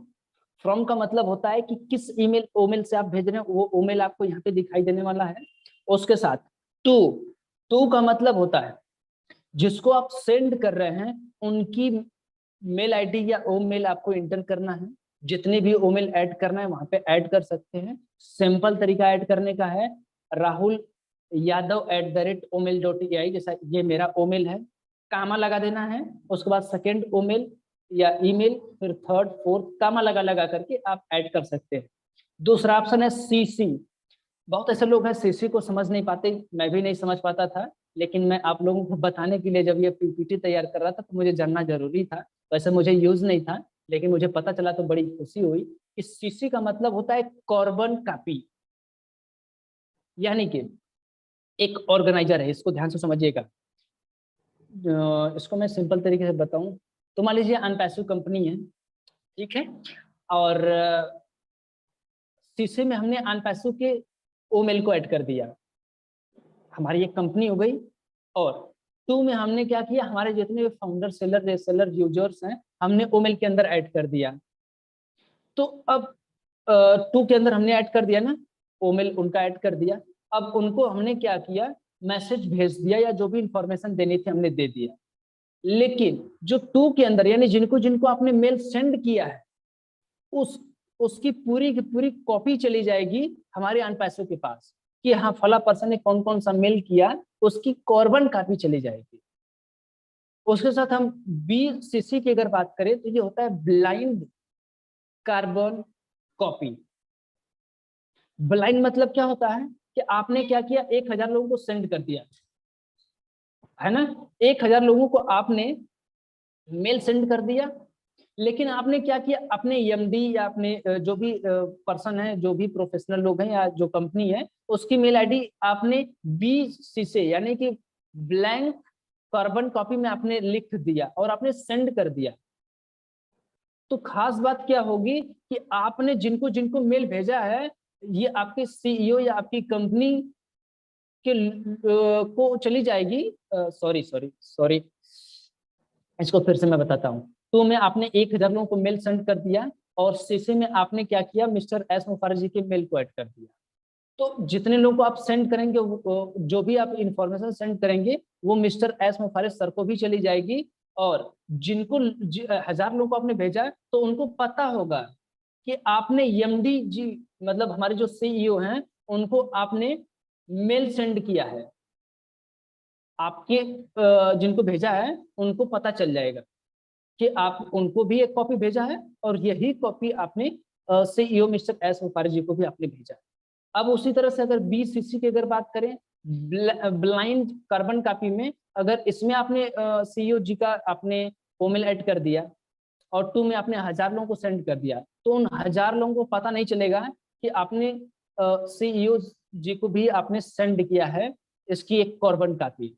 फ्रॉम का मतलब होता है कि किस ईमेल ओमेल से आप भेज रहे हैं, वो ओमेल आपको यहाँ पे दिखाई देने वाला है। उसके साथ टू, टू का मतलब होता है जिसको आप सेंड कर रहे हैं उनकी मेल आईडी या ओमेल आपको इंटर करना है। जितने भी ओमेल ऐड करना है वहां पे ऐड कर सकते हैं। सिंपल तरीका ऐड करने का है, rahul.yadav@omail.ai, जैसा ये मेरा ओमेल है, कामा लगा देना है। उसके बाद सेकेंड ओमेल या ईमेल, फिर थर्ड फोर्थ, कामा लगा लगा करके आप ऐड कर सकते हैं। दूसरा ऑप्शन है सीसी। बहुत ऐसे लोग हैं सीसी को समझ नहीं पाते, मैं भी नहीं समझ पाता था, लेकिन मैं आप लोगों को बताने के लिए जब ये पीपीटी तैयार कर रहा था तो मुझे जानना जरूरी था। वैसे मुझे यूज नहीं था, लेकिन मुझे पता चला तो बड़ी खुशी हुई कि सीसी का मतलब होता है कार्बन कॉपी, यानी कि एक ऑर्गेनाइजर है। इसको ध्यान से समझिएगा। इसको मैं सिंपल तरीके से बताऊं तो मान लीजिए अनपैसिव कंपनी है, ठीक है, और सीसी में हमने अनपैसिव के ओमेल को ऐड कर दिया, हमारी एक कंपनी हो गई। और टू में हमने क्या किया, हमारे जितने भी फाउंडर, सेलर, रीसेलर, यूजर्स हैं, हमने ओमेल के अंदर ऐड कर दिया। तो अब टू के अंदर हमने ऐड कर दिया ना, ओमेल उनका ऐड कर दिया। अब उनको हमने क्या किया, मैसेज भेज दिया या जो भी इंफॉर्मेशन देनी थी हमने दे दिया। लेकिन जो टू के अंदर, यानी जिनको जिनको आपने मेल सेंड किया है, उस उसकी पूरी की पूरी कॉपी चली जाएगी हमारे अनपैसों के पास, कि हाँ फला पर्सन ने कौन कौन सा मेल किया, उसकी कार्बन कॉपी चली जाएगी। उसके साथ हम बीसीसी की अगर बात करें तो ये होता है ब्लाइंड कार्बन कॉपी। ब्लाइंड मतलब क्या होता है कि आपने क्या किया, 1000 लोगों को सेंड कर दिया, है ना। 1000 लोगों को आपने मेल सेंड कर दिया, लेकिन आपने क्या किया, अपने एमडी या अपने जो भी पर्सन है, जो भी प्रोफेशनल लोग हैं या जो कंपनी है, उसकी मेल आईडी आपने बीसी से, यानी कि ब्लैंक कार्बन कॉपी में आपने लिख दिया और आपने सेंड कर दिया। तो खास बात क्या होगी कि आपने जिनको जिनको मेल भेजा है, ये आपके सीईओ या आपकी कंपनी के को चली जाएगी। सॉरी सॉरी सॉरी, इसको फिर से मैं बताता हूँ। तो मैं आपने 1000 लोगों को मेल सेंड कर दिया, और सीसी में आपने क्या किया, मिस्टर एस मुखर्जी के मेल को ऐड कर दिया। तो जितने लोगों को आप सेंड करेंगे, जो भी आप इंफॉर्मेशन सेंड करेंगे, वो मिस्टर एस मुखर्जी सर को भी चली जाएगी। और जिनको 1000 लोगों को आपने भेजा है, तो उनको पता होगा कि आपने एमडी जी, मतलब हमारे जो सीईओ हैं, उनको आपने मेल सेंड किया है। आपके जिनको भेजा है उनको पता चल जाएगा कि आप उनको भी एक कॉपी भेजा है, और यही कॉपी आपने CEO mister S Mukherjee ji को भी आपने भेजा है। अब उसी तरह से अगर बीसीसी की अगर बात करें, ब्लाइंड कार्बन कॉपी में, अगर इसमें आपने सीईओ जी का आपने ओमेल ऐड कर दिया, और टू में आपने 1000 लोगों को सेंड कर दिया, तो उन 1000 लोगों को पता नहीं चलेगा कि आपने सीईओ जी को भी आपने सेंड किया है इसकी एक कार्बन कॉपी।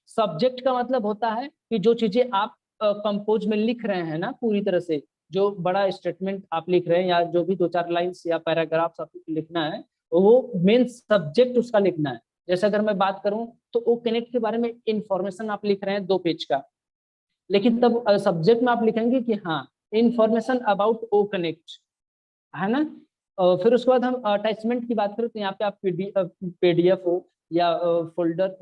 सब्जेक्ट का मतलब होता है कि जो चीजें आप कंपोज में लिख रहे हैं ना, पूरी तरह से जो बड़ा स्टेटमेंट आप लिख रहे हैं, या जो भी 2-4 लाइन्स या पैराग्राफ्स आपको लिखना है, वो मेन सब्जेक्ट उसका लिखना है। जैसे अगर मैं बात करूं तो वो कनेक्ट के बारे में इंफॉर्मेशन आप लिख रहे हैं 2 पेज का, लेकिन तब सब्जेक्ट में आप लिखेंगे कि हाँ इंफॉर्मेशन अबाउट ओ कनेक्ट, है ना। फिर उसके बाद हम अटैचमेंट की बात करें तो यहाँ पे आप पीडीएफ हो या फोल्डर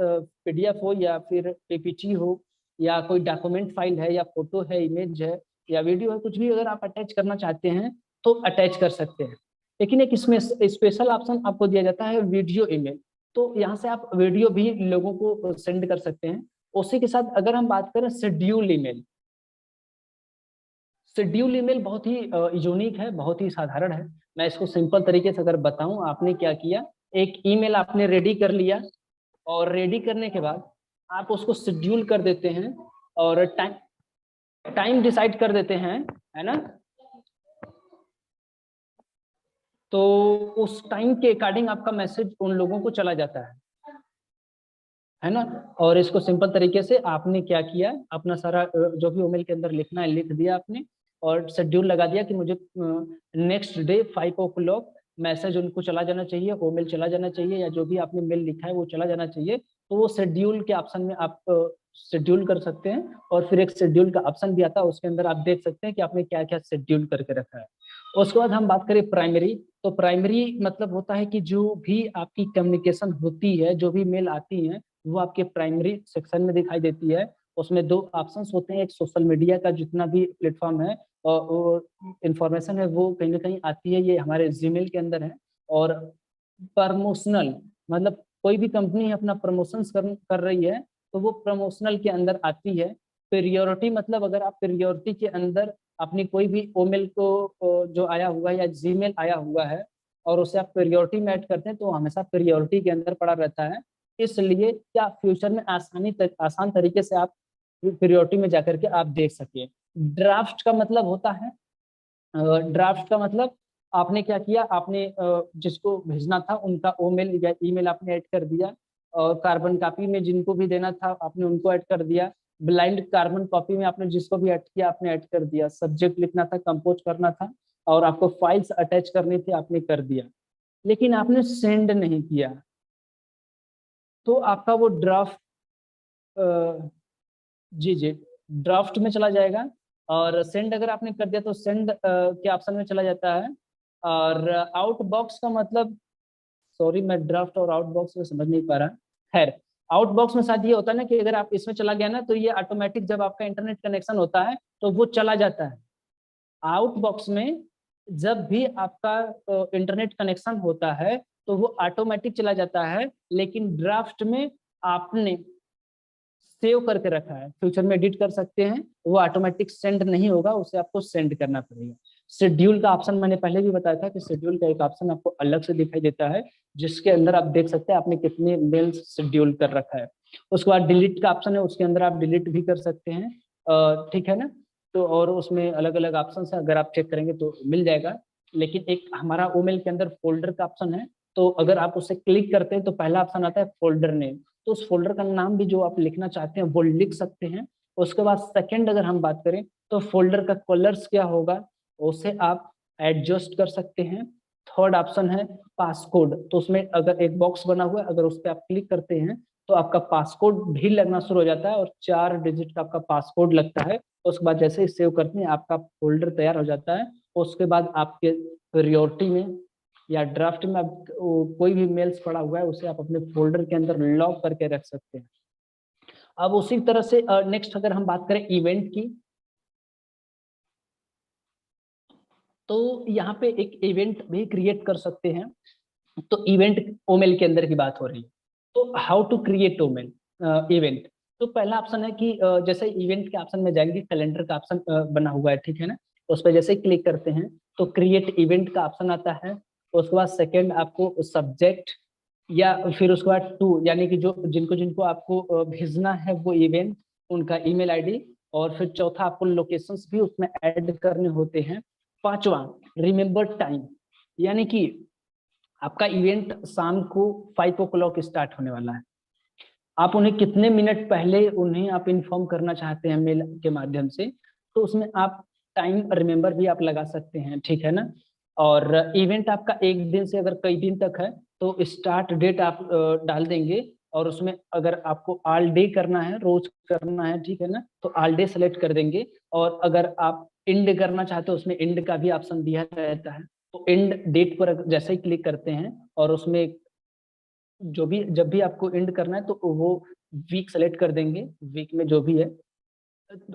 पीडीएफ हो या फिर पीपीटी हो या कोई डॉक्यूमेंट फाइल है या फोटो है, इमेज है या वीडियो है, कुछ भी अगर आप अटैच करना चाहते हैं तो अटैच कर सकते हैं। लेकिन एक इसमें स्पेशल ऑप्शन आपको दिया जाता है वीडियो ईमेल, तो यहाँ से आप वीडियो भी लोगों को सेंड कर सकते हैं। उसी के साथ अगर हम बात करें शेड्यूल ईमेल, शेड्यूल ईमेल बहुत ही यूनिक है, बहुत ही साधारण है। मैं इसको सिंपल तरीके से अगर बताऊं, आपने क्या किया, एक ईमेल आपने रेडी कर लिया और रेडी करने के बाद आप उसको शेड्यूल कर देते हैं और टाइम टाइम डिसाइड कर देते हैं, है ना। तो उस टाइम के अकॉर्डिंग आपका मैसेज उन लोगों को चला जाता है ना। और इसको सिंपल तरीके से आपने क्या किया, अपना सारा जो भी ईमेल के अंदर लिखना है लिख दिया आपने और शेड्यूल लगा दिया कि मुझे नेक्स्ट डे 5 o'clock मैसेज उनको चला जाना चाहिए, ईमेल चला जाना चाहिए या जो भी आपने मेल लिखा है वो चला जाना चाहिए। तो वो शेड्यूल के ऑप्शन में आप शेड्यूल कर सकते हैं और फिर एक शेड्यूल का ऑप्शन भी आता है, उसके अंदर आप देख सकते हैं कि आपने क्या क्या शेड्यूल करके रखा है। उसके बाद हम बात करें प्राइमरी, तो प्राइमरी मतलब होता है कि जो भी आपकी कम्युनिकेशन होती है, जो भी मेल आती है वो आपके प्राइमरी सेक्शन में दिखाई देती है। उसमें 2 ऑप्शंस होते हैं, एक सोशल मीडिया का जितना भी प्लेटफॉर्म है और इंफॉर्मेशन है वो कहीं ना कहीं आती है, ये हमारे जीमेल के अंदर है। और प्रमोशनल मतलब कोई भी कंपनी अपना प्रमोशन कर रही है तो वो प्रमोशनल के अंदर आती है। प्रियोरिटी मतलब अगर आप प्रियोरिटी के अंदर अपनी कोई भी ईमेल को जो आया हुआ है या जीमेल आया हुआ है और उसे आप प्रियोरिटी में ऐड करते हैं तो हमेशा प्रियोरिटी के अंदर पड़ा रहता है। इसलिए क्या फ्यूचर में आसान तरीके से आप प्रियोरिटी में जाकर के आप देख सके। ड्राफ्ट का मतलब होता है, ड्राफ्ट का मतलब आपने क्या किया, आपने जिसको भेजना था उनका ईमेल या ईमेल आपने ऐड कर दिया और कार्बन कॉपी में जिनको भी देना था आपने उनको ऐड कर दिया। ब्लाइंड कार्बन कॉपी में आपने जिसको भी ऐड किया आपने ऐड कर दिया। सब्जेक्ट लिखना था, कंपोज करना था और आपको फाइल्स अटैच करनी थी, आपने कर दिया, लेकिन आपने सेंड नहीं किया तो आपका वो ड्राफ्ट जी जी ड्राफ्ट में चला जाएगा। और सेंड अगर आपने कर दिया तो सेंड के ऑप्शन में चला जाता है। और आउट बॉक्स का मतलब, सॉरी मैं ड्राफ्ट और आउट बॉक्स में समझ नहीं पा रहा। खैर, आउट बॉक्स में शायद ये होता है ना कि अगर आप इसमें चला गया ना तो ये ऑटोमेटिक जब आपका इंटरनेट कनेक्शन होता है तो वो चला जाता है। आउट बॉक्स में जब भी आपका इंटरनेट कनेक्शन होता है तो वो ऑटोमेटिक चला जाता है, लेकिन ड्राफ्ट में आपने सेव करके रखा है, फ्यूचर में एडिट कर सकते हैं, वो ऑटोमेटिक सेंड नहीं होगा, उसे आपको सेंड करना पड़ेगा। शेड्यूल का ऑप्शन मैंने पहले भी बताया था कि शेड्यूल का एक ऑप्शन आपको अलग से दिखाई देता है जिसके अंदर आप देख सकते हैं आपने कितने मेल्स शेड्यूल कर रखा है। उसके बाद डिलीट का ऑप्शन है, उसके अंदर आप डिलीट भी कर सकते हैं, ठीक है ना। तो और उसमें अलग अलग ऑप्शन है, अगर आप चेक करेंगे तो मिल जाएगा। लेकिन एक हमारा ईमेल के अंदर फोल्डर का ऑप्शन है, तो अगर आप उसे क्लिक करते हैं तो पहला ऑप्शन आता है फोल्डर नेम, तो उस फोल्डर का नाम भी जो आप लिखना चाहते हैं वो लिख सकते हैं। उसके बाद सेकंड अगर हम बात करें तो फोल्डर का कलर्स क्या होगा उसे आप एडजस्ट कर सकते हैं। थर्ड ऑप्शन है पासकोड, तो उसमें अगर एक बॉक्स बना हुआ है अगर उस पर आप क्लिक करते हैं तो आपका पासकोड भी लगना शुरू हो जाता है और 4 डिजिट का आपका पासकोड लगता है। उसके बाद जैसे ही सेव करते हैं आपका फोल्डर तैयार हो जाता है। उसके बाद आपके प्रियोरिटी में या ड्राफ्ट में आप कोई भी मेल्स पड़ा हुआ है उसे आप अपने फोल्डर के अंदर लॉक करके रख सकते हैं। अब उसी तरह से नेक्स्ट अगर हम बात करें इवेंट की, तो यहाँ पे एक इवेंट भी क्रिएट कर सकते हैं। तो इवेंट ईमेल के अंदर की बात हो रही है, तो how to create email event. तो पहला ऑप्शन है कि जैसे इवेंट के ऑप्शन में जाएंगे, कैलेंडर का ऑप्शन बना हुआ है, ठीक है ना। उस पर जैसे क्लिक करते हैं तो क्रिएट इवेंट का ऑप्शन आता है। उसके बाद सेकंड आपको सब्जेक्ट या फिर उसके बाद टू यानी कि जो जिनको जिनको आपको भेजना है वो इवेंट, उनका ईमेल आईडी। और फिर चौथा आपको लोकेशंस भी उसमें ऐड करने होते हैं। पांचवा रिमेंबर टाइम, यानी कि आपका इवेंट शाम को 5 o'clock स्टार्ट होने वाला है, आप उन्हें कितने मिनट पहले उन्हें आप इन्फॉर्म करना चाहते हैं मेल के माध्यम से, तो उसमें आप टाइम रिमेंबर भी आप लगा सकते हैं, ठीक है ना। और इवेंट आपका एक दिन से अगर कई दिन तक है तो स्टार्ट डेट आप डाल देंगे और उसमें अगर आपको ऑल डे करना है, रोज करना है, ठीक है ना, तो ऑल डे सेलेक्ट कर देंगे। और अगर आप इंड करना चाहते हो उसमें इंड का भी ऑप्शन दिया रहता है। तो इंड डेट पर जैसे ही क्लिक करते हैं और उसमें जो भी जब भी आपको इंड करना है तो वो वीक सेलेक्ट कर देंगे, वीक में जो भी है।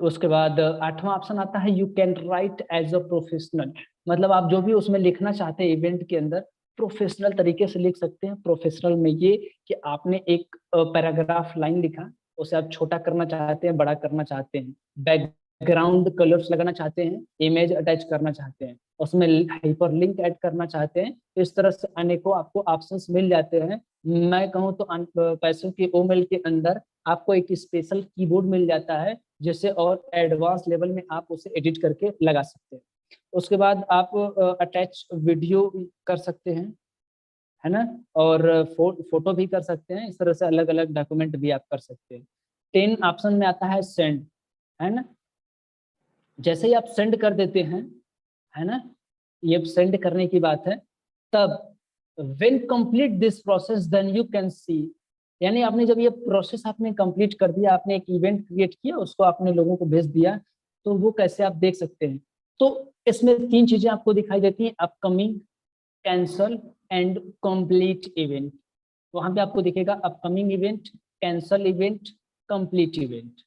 उसके बाद 8वां ऑप्शन आता है you can write as a professional, मतलब आप जो भी उसमें लिखना चाहते हैं इवेंट के अंदर प्रोफेशनल तरीके से लिख सकते हैं। प्रोफेशनल में ये कि आपने एक पैराग्राफ लाइन लिखा, उसे आप छोटा करना चाहते हैं, बड़ा करना चाहते हैं, बैकग्राउंड कलर्स लगाना चाहते हैं, इमेज अटैच करना चाहते हैं, उसमें हाइपर लिंक ऐड करना चाहते हैं। इस तरह से अनेकों आपको ऑप्शंस मिल जाते हैं। मैं कहूँ तो पैसों के ओमेल के अंदर आपको एक स्पेशल कीबोर्ड मिल जाता है जिससे और एडवांस लेवल में आप उसे एडिट करके लगा सकते हैं। उसके बाद आप अटैच वीडियो कर सकते हैं, है ना, और फोटो भी कर सकते हैं। इस तरह से अलग अलग डॉक्यूमेंट भी आप कर सकते हैं। 10 ऑप्शन में आता है सेंड, है ना। जैसे ही आप सेंड कर देते हैं, है ना, ये सेंड करने की बात है, तब when complete this process then you can see, यानी आपने जब ये प्रोसेस आपने कंप्लीट कर दिया, आपने एक इवेंट क्रिएट किया, उसको आपने लोगों को भेज दिया, तो वो कैसे आप देख सकते हैं। तो इसमें 3 चीजें आपको दिखाई देती हैं, upcoming, cancel and complete event. वहां पे आपको दिखेगा upcoming event, cancel event, complete event.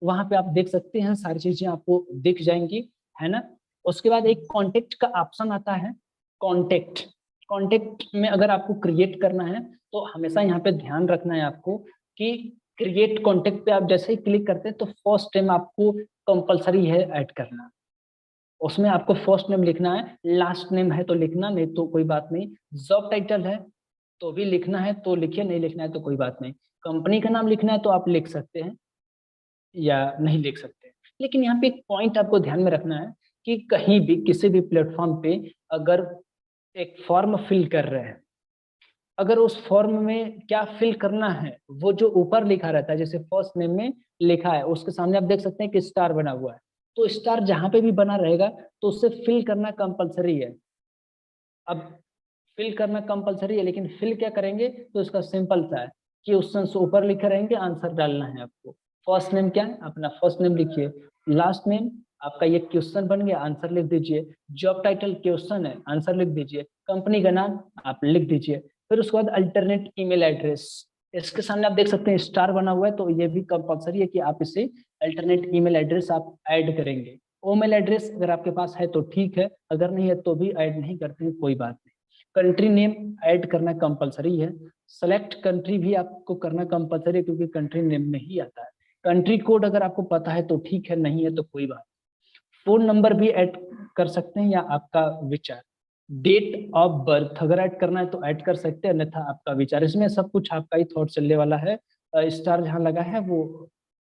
वहां पे आप देख सकते हैं, सारी चीजें आपको दिख जाएंगी, है ना। उसके बाद एक कॉन्टेक्ट का ऑप्शन आता है, कॉन्टेक्ट। कॉन्टेक्ट में अगर आपको क्रिएट करना है तो हमेशा यहाँ पे ध्यान रखना है आपको कि क्रिएट कॉन्टेक्ट पे आप जैसे ही क्लिक करते हैं तो फर्स्ट नेम आपको कंपलसरी है ऐड करना। उसमें आपको फर्स्ट नेम लिखना है, लास्ट नेम है तो लिखना, नहीं तो कोई बात नहीं। जॉब टाइटल है तो भी लिखना है तो लिखिए, नहीं लिखना है तो कोई बात नहीं। कंपनी का नाम लिखना है तो आप लिख सकते हैं या नहीं लिख सकते। लेकिन यहाँ पे एक पॉइंट आपको ध्यान में रखना है कि कहीं भी किसी भी प्लेटफॉर्म पे अगर एक फॉर्म फिल कर रहे हैं, अगर उस फॉर्म में क्या फिल करना है वो जो ऊपर लिखा रहता है, जैसे फर्स्ट नेम में लिखा है उसके सामने आप देख सकते हैं कि स्टार बना हुआ है, तो स्टार जहां पे भी बना रहेगा तो उससे फिल करना कंपलसरी है। अब फिल करना कंपलसरी है, लेकिन फिल क्या करेंगे तो इसका सिंपल सा है कि उस से ऊपर लिखे रहेंगे, आंसर डालना है आपको। फर्स्ट नेम क्या है, अपना फर्स्ट नेम लिखिए, लास्ट नेम आपका ये क्वेश्चन बन गया, आंसर लिख दीजिए। जॉब टाइटल क्वेश्चन है, आंसर लिख दीजिए। कंपनी का नाम आप लिख दीजिए। फिर उसके बाद अल्टरनेट ईमेल एड्रेस, इसके सामने आप देख सकते हैं स्टार बना हुआ है, तो ये भी कंपलसरी है कि आप इसे अल्टरनेट ईमेल एड्रेस आप ऐड करेंगे। ईमेल एड्रेस अगर आपके पास है तो ठीक है, अगर नहीं है तो भी ऐड नहीं करते हैं, कोई बात नहीं। कंट्री नेम ऐड करना कंपलसरी है। सेलेक्ट कंट्री भी आपको करना कंपलसरी है क्योंकि कंट्री नेम में ही आता है। कंट्री कोड अगर आपको पता है तो ठीक है, नहीं है तो कोई बात। फोन नंबर भी ऐड कर सकते हैं या आपका विचार। डेट ऑफ बर्थ अगर ऐड करना है तो ऐड कर सकते हैं, अन्यथा आपका विचार। इसमें सब कुछ आपका ही थॉट चलने वाला है। स्टार जहां लगा है वो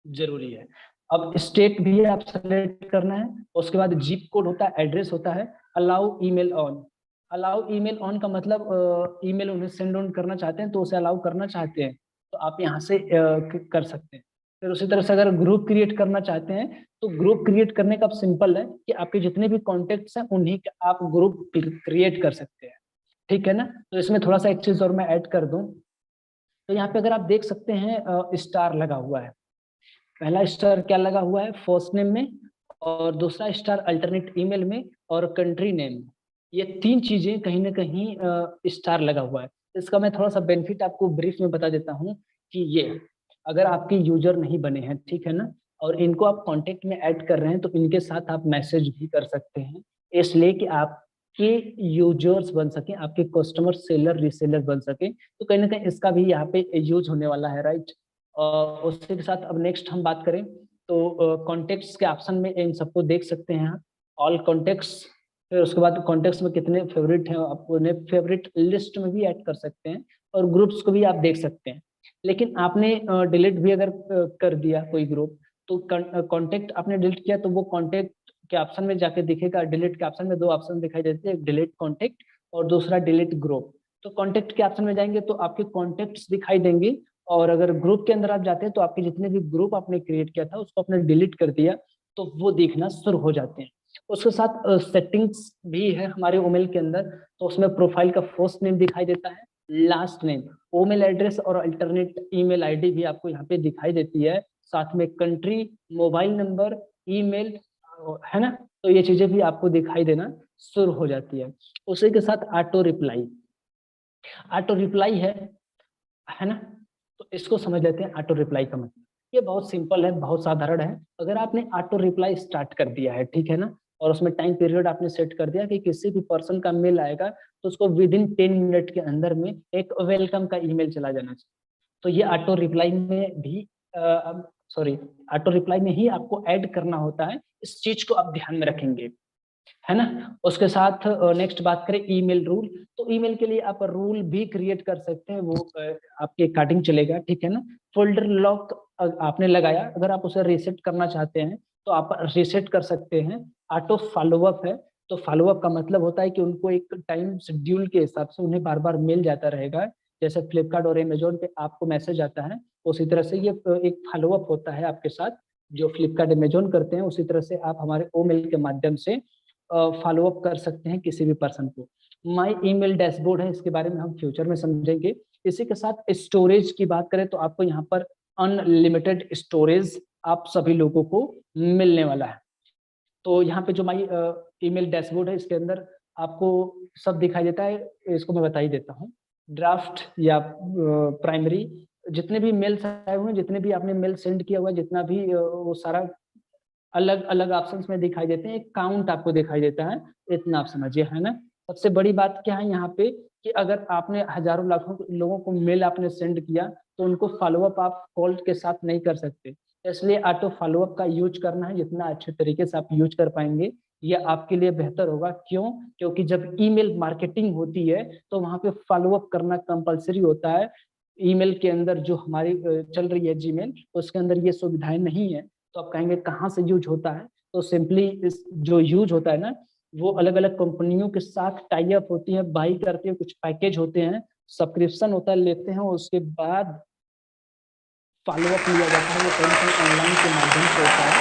जरूरी है। अब स्टेट भी आप सेलेक्ट करना है। उसके बाद जिप कोड होता है, एड्रेस होता है। Allow email on, allow email on का मतलब ईमेल उन्हें सेंड ऑन करना चाहते हैं तो उसे अलाउ करना चाहते हैं तो आप यहाँ से कर सकते हैं। फिर उसी तरह से अगर ग्रुप क्रिएट करना चाहते हैं तो ग्रुप क्रिएट करने का अब सिंपल है कि आपके जितने भी कॉन्टेक्ट्स हैं उन्हीं का आप ग्रुप क्रिएट कर सकते हैं, ठीक है ना। तो इसमें थोड़ा सा एक चीज और मैं ऐड कर दूं, तो यहाँ पे अगर आप देख सकते हैं स्टार लगा हुआ है। पहला स्टार क्या लगा हुआ है, फर्स्ट नेम में, और दूसरा स्टार अल्टरनेट ईमेल में, और कंट्री नेम। ये 3 चीजें कहीं ना कहीं स्टार लगा हुआ है। इसका मैं थोड़ा सा बेनिफिट आपको ब्रीफ में बता देता हूँ कि ये अगर आपके यूजर नहीं बने हैं, ठीक है ना, और इनको आप कांटेक्ट में ऐड कर रहे हैं तो इनके साथ आप मैसेज भी कर सकते हैं, इसलिए कि आपके यूजर्स बन सके, आपके कस्टमर सेलर रीसेलर बन सके। तो कहीं ना कहीं इसका भी यहाँ पे यूज होने वाला है, राइट। उसके साथ अब नेक्स्ट हम बात करें तो कॉन्टेक्ट्स के ऑप्शन में इन सबको देख सकते हैं आप, ऑल कॉन्टेक्ट्स। फिर उसके बाद कॉन्टेक्ट्स में कितने फेवरेट हैं आप उन्हें फेवरेट लिस्ट में भी ऐड कर सकते हैं, और ग्रुप्स को भी आप देख सकते हैं। लेकिन आपने डिलीट भी अगर कर दिया कोई ग्रुप, तो कॉन्टेक्ट आपने डिलीट किया तो वो कॉन्टेक्ट के ऑप्शन में जाके दिखेगा। डिलीट के ऑप्शन में 2 ऑप्शन दिखाई देते हैं, एक डिलीट कॉन्टेक्ट और दूसरा डिलीट ग्रुप। तो कॉन्टेक्ट के ऑप्शन में जाएंगे तो आपके कॉन्टेक्ट्स दिखाई देंगे, और अगर ग्रुप के अंदर आप जाते हैं तो आपके जितने भी ग्रुप आपने क्रिएट किया था उसको आपने डिलीट कर दिया तो वो देखना शुरू हो जाते हैं। उसके साथ सेटिंग्स भी है हमारे ईमेल के अंदर, तो उसमें प्रोफाइल का फर्स्ट नेम दिखाई देता है, लास्ट नेम, ईमेल एड्रेस और अल्टरनेट ईमेल आईडी भी आपको यहाँ पे दिखाई देती है, साथ में कंट्री, मोबाइल नंबर, ईमेल, है ना, तो ये चीजें भी आपको दिखाई देना शुरू हो जाती है। उसी के साथ ऑटो रिप्लाई, ऑटो रिप्लाई है ना। तो इसको समझ लेते हैं ऑटो रिप्लाई का मतलब। ये बहुत सिंपल है, बहुत साधारण है। अगर आपने ऑटो रिप्लाई स्टार्ट कर दिया है, ठीक है ना, और उसमें टाइम पीरियड आपने सेट कर दिया कि किसी भी पर्सन का मेल आएगा तो उसको विद इन 10 मिनट के अंदर में एक वेलकम का ईमेल चला जाना चाहिए। तो ये ऑटो रिप्लाई में भी सॉरी ऑटो रिप्लाई में ही आपको ऐड करना होता है। इस चीज को आप ध्यान में रखेंगे, है ना। उसके साथ नेक्स्ट बात करें ईमेल रूल, तो ईमेल के लिए आप रूल भी क्रिएट कर सकते हैं, वो आपके अकॉर्डिंग चलेगा, ठीक है ना। फोल्डर लॉक आपने लगाया, अगर आप उसे रीसेट करना चाहते हैं तो आप रीसेट कर सकते हैं। ऑटो फॉलोअप है, तो फॉलोअप का मतलब होता है कि उनको एक टाइम शेड्यूल के हिसाब से उन्हें बार बार मेल जाता रहेगा। जैसे फ्लिपकार्ट और अमेजोन पे आपको मैसेज आता है, उसी तरह से ये एक फॉलोअप होता है आपके साथ। जो फ्लिपकार्ट अमेजोन करते हैं उसी तरह से आप हमारे ईमेल के माध्यम से फॉलो अप कर सकते हैं किसी भी पर्सन को। माई ईमेल डैशबोर्ड है, इसके बारे में हम फ्यूचर में समझेंगे। इसी के साथ स्टोरेज की बात करें तो आपको यहाँ पर अनलिमिटेड स्टोरेज आप सभी लोगों को मिलने वाला है। तो यहाँ पे जो माई ईमेल डैशबोर्ड है, इसके अंदर आपको सब दिखाई देता है। इसको मैं बता ही देता हूँ। ड्राफ्ट या प्राइमरी, जितने भी मेल्स आए हुए हैं, जितने भी आपने मेल सेंड किया हुआ है, जितना भी वो सारा अलग अलग ऑप्शंस में दिखाई देते हैं। एक काउंट आपको दिखाई देता है, इतना आप समझिए, है ना। सबसे बड़ी बात क्या है यहाँ पे कि अगर आपने हजारों लाखों लोगों को मेल आपने सेंड किया तो उनको फॉलोअप आप कॉल के साथ नहीं कर सकते। इसलिए ऑटो फॉलोअप का यूज करना है, जितना अच्छे तरीके से आप यूज कर पाएंगे ये आपके लिए बेहतर होगा। क्यों? क्योंकि जब ईमेल मार्केटिंग होती है तो वहां पे फॉलोअप करना कंपलसरी होता है। ईमेल के अंदर जो हमारी चल रही है जीमेल, उसके अंदर ये सुविधाएं नहीं है। तो आप कहेंगे कहाँ से यूज होता है, तो सिंपली इस जो यूज होता है ना, वो अलग अलग कंपनियों के साथ टाई अप होती है, बाई करती है, कुछ पैकेज होते हैं, सब्सक्रिप्शन होता है, लेते हैं, उसके बाद फॉलोअप लिया जाता है। वो कहीं ना कहीं ऑनलाइन के माध्यम से होता है।